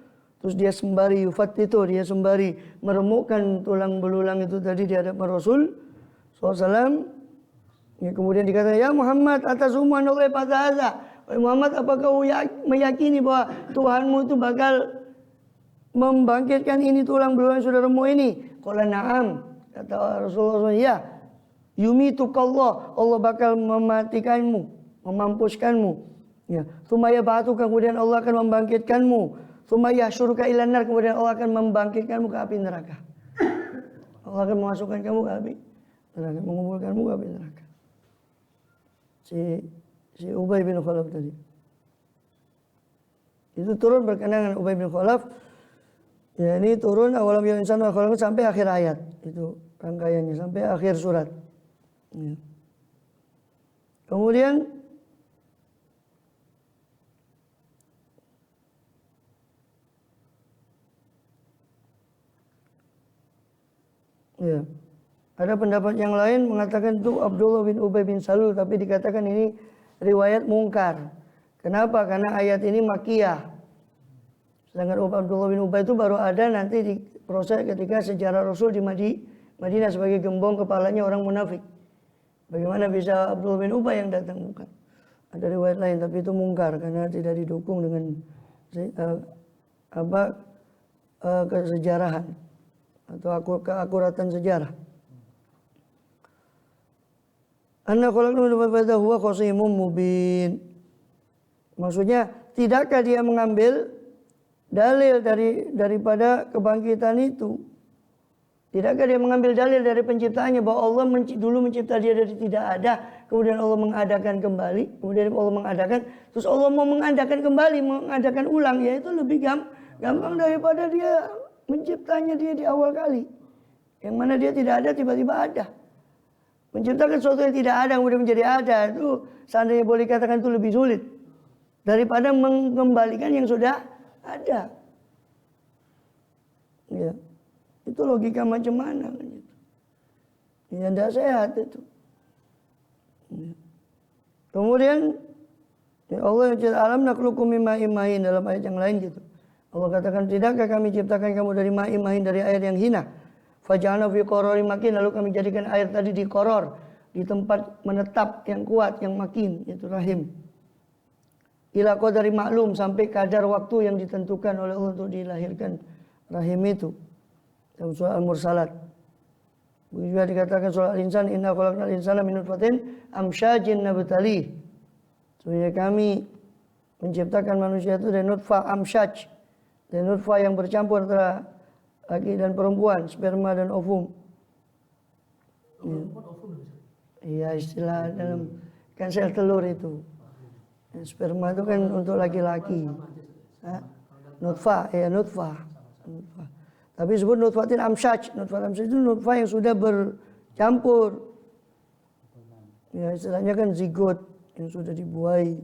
Terus dia sembari yufattitu, dia sembari meremukkan tulang belulang itu tadi di hadapan Rasul SAW. Ya, kemudian dikatakan, ya Muhammad, atas umuan Allah pada hadza. Muhammad, apakah kau meyakini bahwa Tuhanmu itu bakal membangkitkan ini tulang belulang yang sudah remuk ini? Qala na'am, kata Rasulullah, ya. Yumitukallah, Allah bakal mematikanmu, memampuskanmu. Ya. Tsumma yab'atsuka, kemudian Allah akan membangkitkanmu. Tsumma yahsyuruka ilan nar, kemudian Allah akan membangkitkanmu ke api neraka. Allah akan memasukkan kamu ke api neraka, mengumpulkanmu ke api neraka. Si Ubay bin Khalaf tadi. Itu turun berkenaan dengan Ubay bin Khalaf. Ya, ini turun awalam ya insan wa khalaqna sampai akhir ayat. Itu rangkaiannya sampai akhir surat. Ya. Kemudian ya, ada pendapat yang lain mengatakan itu Abdullah bin Ubay bin Salul, tapi dikatakan ini riwayat mungkar. Kenapa? Karena ayat ini makiyah. Sedangkan Abdullah bin Ubay itu baru ada nanti di proses ketika sejarah Rasul di Madinah sebagai gembong kepalanya orang munafik. Bagaimana bisa Abdullah bin Ubay yang datang? Bukan. Ada riwayat lain, tapi itu mungkar karena tidak didukung dengan kesejarahan. atau keakuratan sejarah. Anna khalaqnahu min nutfatin huwa khasimun mubin. Maksudnya, tidakkah dia mengambil dalil daripada kebangkitan itu? Tidakkah dia mengambil dalil dari penciptaannya bahwa Allah dulu mencipta dia dari tidak ada, kemudian Allah mengadakan kembali, kemudian Allah mengadakan, terus Allah mau mengadakan kembali, mengadakan ulang, ya itu lebih gampang daripada dia menciptanya dia di awal kali. Yang mana dia tidak ada tiba-tiba ada. Menciptakan sesuatu yang tidak ada kemudian menjadi ada, itu seandainya boleh katakan itu lebih sulit daripada mengembalikan yang sudah ada. Ya. Itu logika macam mana kan itu. Ya tidak sehat itu. Ya. Kemudian ya Allah yang cipta alam nakhluqum min ma'in mahin dalam ayat yang lain gitu. Allah katakan, tidakkah kami ciptakan kamu dari ma'in mahin, dari air yang hina. Faja'alna fi qararin makin, lalu kami jadikan air tadi di koror, di tempat menetap yang kuat, yang makin, yaitu rahim. Ila qadari maklum, sampai kadar waktu yang ditentukan oleh Allah untuk dilahirkan rahim itu. Dalam surah Al-Mursalat. Begitu juga dikatakan surah Al-Insan, inna khalaqnal insana min nutfatin amsyajin nabtalih. Sesungguhnya kami menciptakan manusia itu dari nutfah amsyaj, dari nutfah yang bercampur antara laki dan perempuan, sperma dan ovum. Iya, istilah dalam kan sel telur itu. Sperma itu kan untuk laki-laki. Nutfah, ya nutfah. Tapi disebut nutfatin amsyaj. Nutfah amsyaj itu nutfah yang sudah bercampur. Ya, istilahnya kan zigot yang sudah dibuai.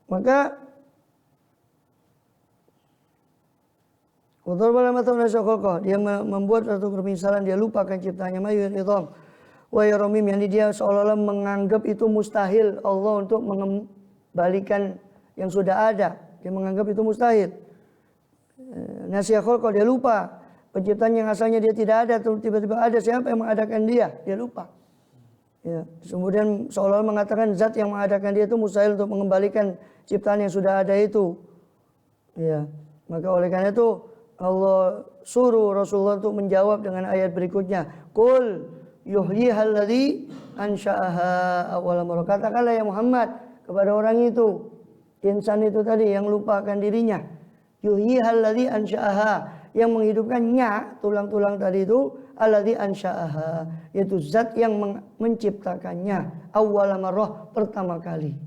Maka dia membuat satu permisalan, dia lupakan ciptanya mayur idham wa yaramim, yang dia seolah-olah menganggap itu mustahil Allah untuk mengembalikan yang sudah ada. Dia menganggap itu mustahil. Nasiya khalqa, dia lupa penciptaan yang asalnya dia tidak ada, tiba-tiba ada. Siapa yang mengadakan dia? Dia lupa. Ya, kemudian seolah-olah mengatakan zat yang mengadakan dia itu mustahil untuk mengembalikan ciptaan yang sudah ada itu. Ya, maka oleh karena itu Allah suruh Rasulullah untuk menjawab dengan ayat berikutnya. Qul yuhyihal ladzi ansha'aha awwala marrah. Katakanlah ya Muhammad kepada orang itu, insan itu tadi yang lupakan dirinya. Yuhyihal ladzi ansha'aha, yang menghidupkannya, tulang-tulang tadi itu, alladzi ansha'aha, yaitu zat yang menciptakannya, awwala marrah, pertama kali.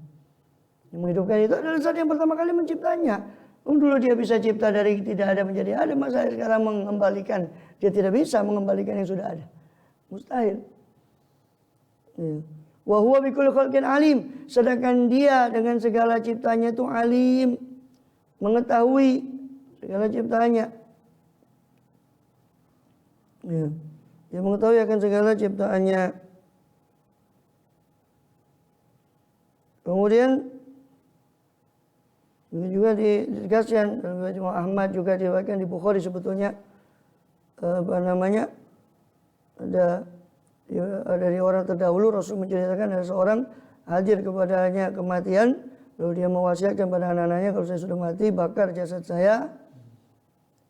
Yang menghidupkan itu adalah zat yang pertama kali menciptanya. Dulu dia bisa cipta dari tidak ada menjadi ada, masa sekarang mengembalikan, dia tidak bisa mengembalikan yang sudah ada. Mustahil. Ya. Wa huwa bikulli khalqin alim, sedangkan dia dengan segala ciptanya itu alim, mengetahui segala ciptaannya. Ya. Dia mengetahui akan segala ciptaannya. Kemudian juga ditegaskan dalam riwayat Imam Ahmad, juga diriwayatkan di Bukhari sebetulnya, ada dari orang terdahulu Rasul menceritakan ada seorang hadir kepadanya kematian, lalu dia mewasiatkan pada anak-anaknya, kalau saya sudah mati bakar jasad saya,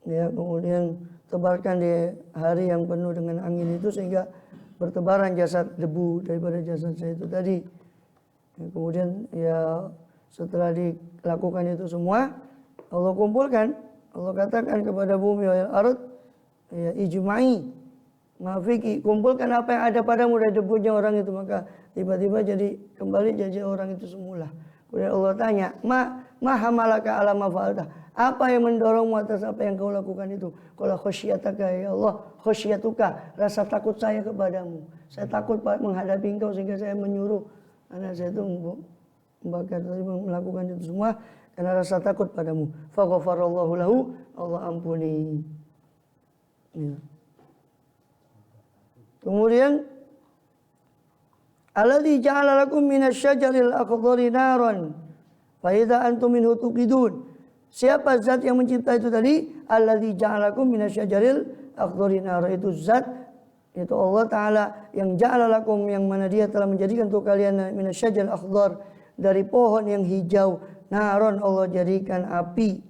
ya, kemudian tebarkan di hari yang penuh dengan angin itu sehingga bertebaran jasad debu daripada jasad saya itu tadi. Ya, kemudian ya setelah dilakukan itu semua, Allah kumpulkan, Allah katakan kepada bumi wal ardh, ya ijma'i mafiki, kumpulkan apa yang ada padamu dari debunya orang itu, maka tiba-tiba jadi kembali jadi orang itu semula. Kemudian Allah tanya, ma hamalaka ala ma fa'alta, apa yang mendorongmu atas apa yang kau lakukan itu? Qala khasyataka ya Allah, khasyatuka, rasa takut saya kepadamu. Saya takut menghadapi engkau sehingga saya menyuruh anak saya itu membakar, melakukan itu semua karena rasa takut padamu. Fa ghafarallahu lahu, Allah ampuni. Ya. Kemudian alladzi ja'ala lakum minasyajaril akhdari naran fa idza antum minhu tuqidun. Siapa zat yang mencipta itu tadi? Alladzi ja'ala lakum minasyajaril akhdari naran, itu zat, itu Allah Ta'ala yang ja'ala lakum, yang mana dia telah menjadikan untuk kalian minasyajaril akhdar, dari pohon yang hijau, naron, Allah jadikan api.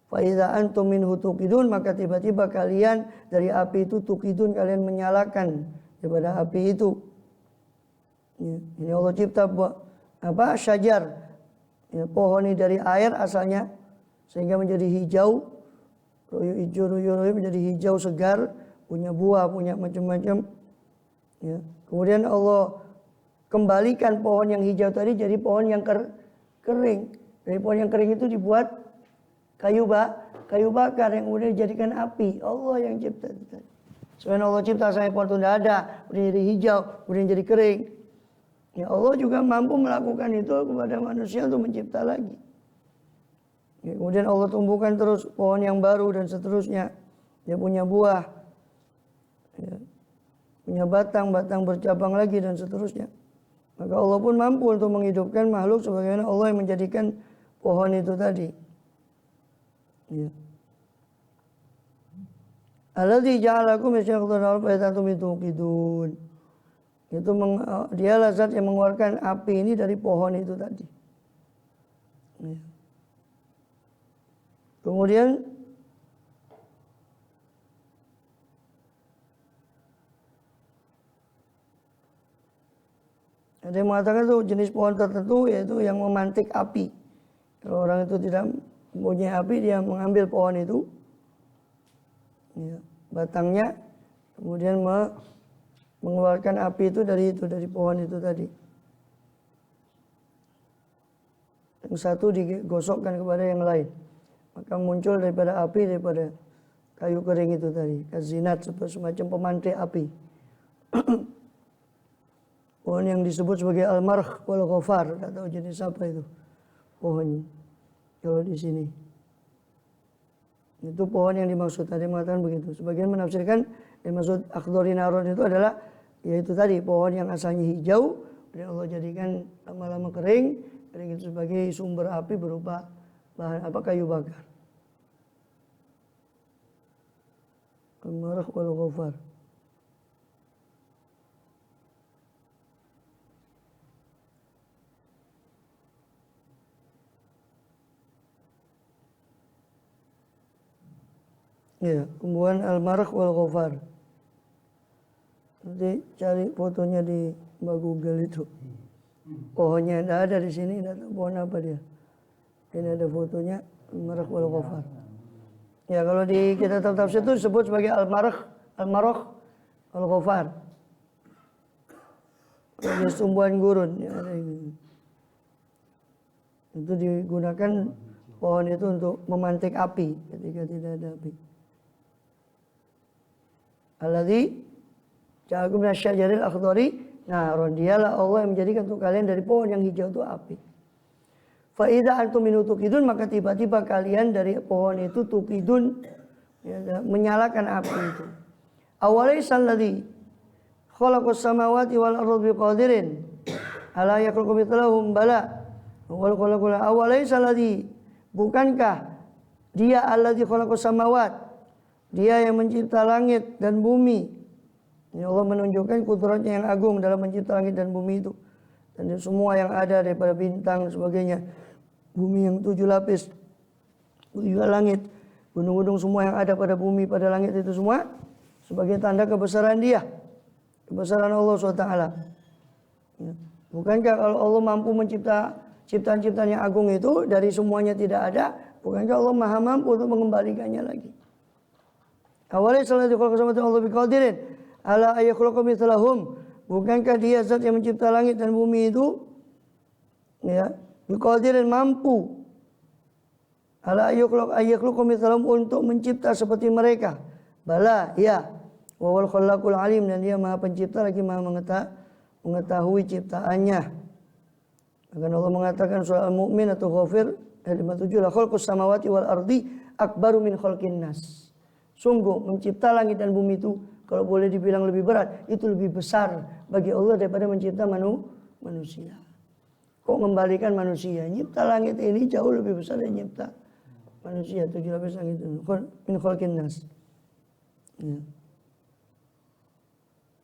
Fa idza antum minhu tuqidun, maka tiba-tiba kalian dari api itu tuqidun, kalian menyalakan daripada api itu. Ya, ini Allah cipta syajar, ya, pohon ini dari air asalnya sehingga menjadi hijau, royo menjadi hijau segar, punya buah, punya macam-macam. Ya. Kemudian Allah kembalikan pohon yang hijau tadi jadi pohon yang kering. Dari pohon yang kering itu dibuat kayu bakar yang kemudian dijadikan api. Allah yang cipta itu. Selain Allah cipta sampai pohon itu tidak ada, kemudian jadi hijau, kemudian jadi kering. Ya, Allah juga mampu melakukan itu kepada manusia untuk mencipta lagi. Ya, kemudian Allah tumbuhkan terus pohon yang baru dan seterusnya. Dia punya buah, ya, punya batang bercabang lagi dan seterusnya. Maka Allah pun mampu untuk menghidupkan makhluk sebagaimana Allah yang menjadikan pohon itu tadi. Ya. Alladzi ja'alakum yasyaqdun al faidatum tuqidun. Itu dialah zat yang mengeluarkan api ini dari pohon itu tadi. Ya. Kemudian ada yang mengatakan itu jenis pohon tertentu yaitu yang memantik api. Kalau orang itu tidak mempunyai api, dia mengambil pohon itu, ya, batangnya, kemudian mengeluarkan api itu dari pohon itu tadi. Yang satu digosokkan kepada yang lain, maka muncul daripada api, daripada kayu kering itu tadi, kazinat, semacam pemantik api. Pohon yang disebut sebagai al-marh wal ghafar, tidak tahu jenis apa itu pohonnya. Kalau di sini itu pohon yang dimaksud, tadi mengatakan begitu. Sebagian menafsirkan yang maksud akhdari naron itu adalah yaitu tadi pohon yang asalnya hijau dan Allah jadikan lama-lama kering itu sebagai sumber api berupa bahan kayu bakar. Al-marh wal ghafar. Ya, tumbuhan al-marh wal ghafar. Nanti cari fotonya di Google itu. Pohonnya tidak ada di sini, tidak tahu pohon apa dia. Ini ada fotonya al-marh wal ghafar. Ya, kalau di kitab tafsir itu disebut sebagai al-marh wal ghafar. Jenis tumbuhan gurun, ya, ada ini. Itu digunakan pohon itu untuk memantik api ketika tidak ada api. Alladzi ja'alakum minasyajaril akhdari naron, dialah Allah yang menjadikan untuk kalian dari pohon yang hijau itu api. Fa idza antum minhu tuqidun, maka tiba-tiba kalian dari pohon itu tuqidun, ya, menyalakan api itu. Awalaysa alladzi khalaqas samawati wal arda biqadirin ala yakhluqu mithlahum bala wal khalaqul awalaysa alladzi, bukankah dia alladzi khalaqas samawat, dia yang mencipta langit dan bumi. Ya, Allah menunjukkan kudratnya yang agung dalam mencipta langit dan bumi itu. Dan semua yang ada daripada bintang dan sebagainya. Bumi yang 7 lapis, 7 langit, gunung-gunung semua yang ada pada bumi, pada langit itu semua sebagai tanda kebesaran dia. Kebesaran Allah SWT. Ya. Bukankah kalau Allah mampu mencipta ciptaan-ciptaan yang agung itu dari semuanya tidak ada, bukankah Allah maha mampu untuk mengembalikannya lagi? Awalnya salah dikhaluqas samawati Allah biqadirin ala ayakhluqa mithlahum, bukankah dia zat yang mencipta langit dan bumi itu, ya, biqadirin, mampu ala ayakhluqa mithlahum, untuk mencipta seperti mereka. Bala, ya, wa wal khallaqul alim, dan dia maha pencipta lagi maha mengetahui ciptaannya. Akan Allah mengatakan surah Al-Mu'min atau Ghafir ayat 57, la khalqus samawati wal ardi akbaru min khalqin nas. Sungguh mencipta langit dan bumi itu, kalau boleh dibilang lebih berat, itu lebih besar bagi Allah daripada mencipta manusia. Kok mengembalikan manusia? Nyipta langit ini jauh lebih besar dari nyipta manusia. 7 lapis langit itu. Min khalqin nas. Ya.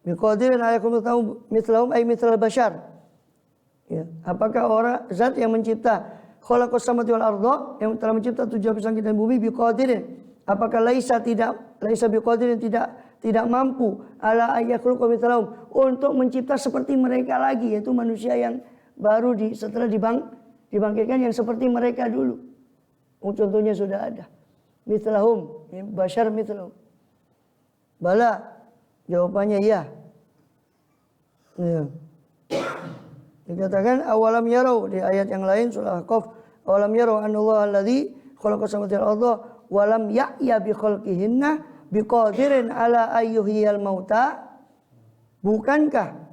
Biqadirin alaikum tahu mithlahum ay mithlal bashar. Ya. Apakah orang zat yang mencipta khalaqas samawati wal arda, yang telah mencipta 7 lapis langit dan bumi, biqadirin. Apakah laisa biqadirin, tidak mampu ala ayakhluqa mithlahum, untuk mencipta seperti mereka lagi, yaitu manusia yang baru setelah dibangkitkan yang seperti mereka dulu. Contohnya sudah ada. Mithlahum, bashar mithlahum. Bala, jawabannya iya. Ya. Dikatakan awalam yarau di ayat yang lain surah Qaf, awalam yarau anallahu alladzi khalaqas samawati wal arda wa lam ya'ya bi khalqihinna biqadirin ala ayyuhiyal mauta. Bukankah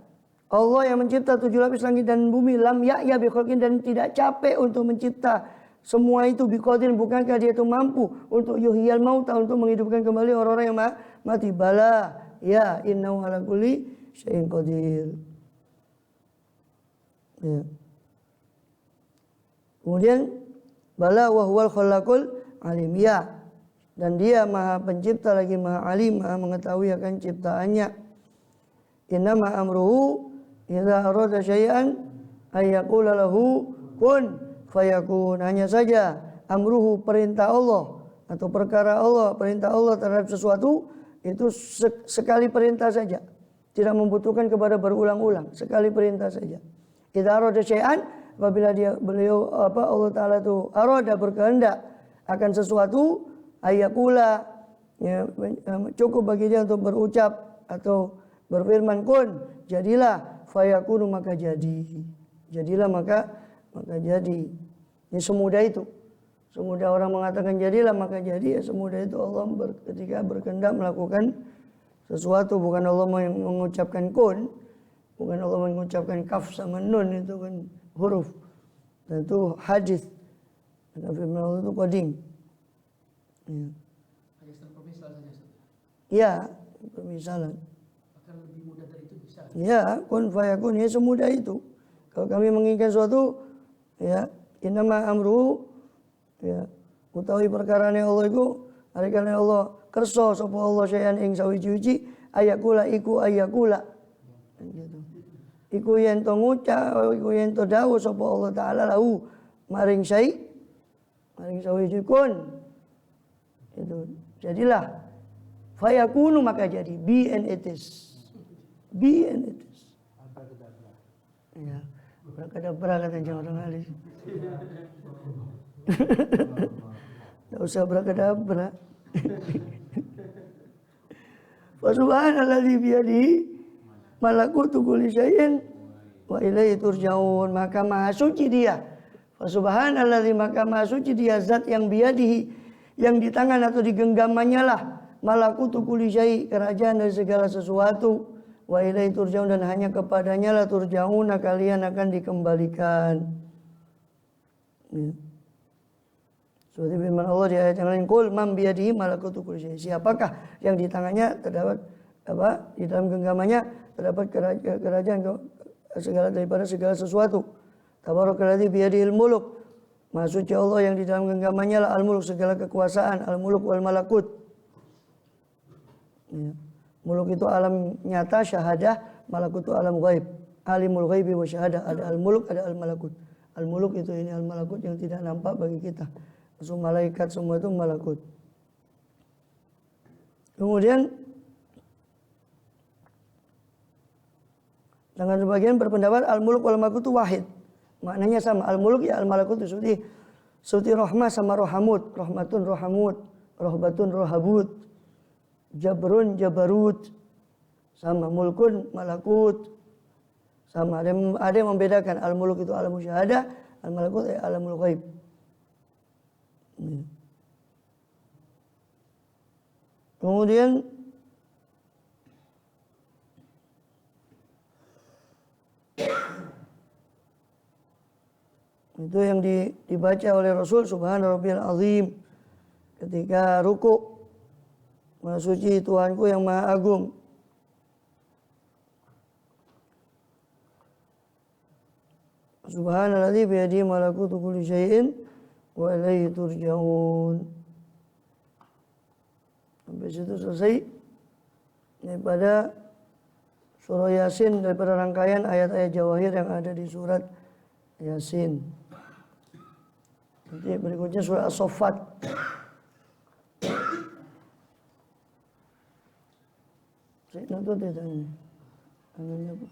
Allah yang mencipta 7 lapis langit dan bumi, lam ya'ya bi khalqin, dan tidak capek untuk mencipta semua itu, biqadirin, bukankah dia itu mampu untuk yuhyiyal mauta, untuk menghidupkan kembali orang-orang yang mati? Bala, ya, innahu ala kulli syai'in qadir. Ya. Kemudian bala wa huwal khallaqul alim, ya, dan dia maha pencipta lagi maha alim, maha mengetahui akan ciptaannya. Innama amruhu idza arada syai'an ayyaqula lahu kun fayakun. Hanya saja amruhu, perintah Allah atau perkara Allah, perintah Allah terhadap sesuatu itu sekali perintah saja, tidak membutuhkan kepada berulang-ulang, sekali perintah saja. Idza arada syai'an, apabila Allah Ta'ala itu arada, berkehendak akan sesuatu, ayakula, ya, cukup bagi dia untuk berucap atau berfirman kun, jadilah, fayakunu, maka jadi, jadilah maka jadi. Ini semudah itu, semudah orang mengatakan jadilah maka jadi, ya semudah itu Allah ketika berkehendak melakukan sesuatu. Bukan Allah mengucapkan kun, bukan Allah mengucapkan kaf sama nun, itu kan huruf, dan itu hadis. Dan firman Allah itu qadim. Ya. Hanya permisal saja. Ya, permisalan. Akan lebih mudah dari itu bisa. Ya, kun fayakun, ya semudah itu. Kalau kami menginginkan suatu, ya, innama amruhu, ya, utawi perkarane Allah iku, alikane Allah kersa sapa Allah sayan ing sawiji-wiji, ayakula iku ayakula. Gitu. Iku yen to ngucap, iku yen to dawuh sapa Allah Ta'ala lahu maring sawiji kun. Itu jadilah, fayakunu, maka jadi, be and it is. Be and it is. Ya, berakadabra katanya orang alis. Tidak usah berakadabra. Fa subhanalladzi biyadihi malakutu kulli syai'in wa ilaihi turja'un. Maka maha suci dia. Fa subhanalladzi, maka maha suci dia zat yang biyadihi, yang di tangan atau di genggamannya lah, malakutu kulli syai', kerajaan dari segala sesuatu, wa ilaihi turja'un, dan hanya kepadanya lah turja'una, kalian akan dikembalikan. Ya. Seperti firman Allah di ayat yang lain, qul man biyadihi malakutu kulli syai', siapakah yang di tangannya terdapat di dalam genggamannya terdapat kerajaan segala daripada segala sesuatu. Tabarakalladzi biyadihil muluk, maha suci Allah yang di dalam genggamannya lah al-muluk, segala kekuasaan, al-muluk wal malakut. Ya. Muluk itu alam nyata, syahadah, malakut itu alam ghaib. Alimul ghaibi wa syahadah, ada al-muluk, ada al-malakut. Al-muluk itu ini al-malakut yang tidak nampak bagi kita. Semua malaikat semua itu malakut. Kemudian dengan sebagian berpendapat al-muluk wal malakut itu wahid. Maknanya sama, al-muluk ya al-malakut itu seperti rahmah sama rohamut, rahmatun rohamut, rohbatun rohabut, jabrun jabarut, sama mulkun malakut, sama. Ada yang membedakan, al-muluk itu alamul syahadah, al-malakut alamul ghaib. Kemudian itu yang dibaca oleh Rasul, subhana rabbiyal azim, ketika ruku, maha suci Tuhanku yang maha agung. Subhanalladzi biyadihi malakutu kulli syai'in wa ilaihi turja'un. Sampai situ selesai daripada surah Yasin, daripada rangkaian ayat-ayat jawahir yang ada di surat Yasin. Nanti berikutnya surah As-Saffat. Saya nonton tidak ini. Anunya apa?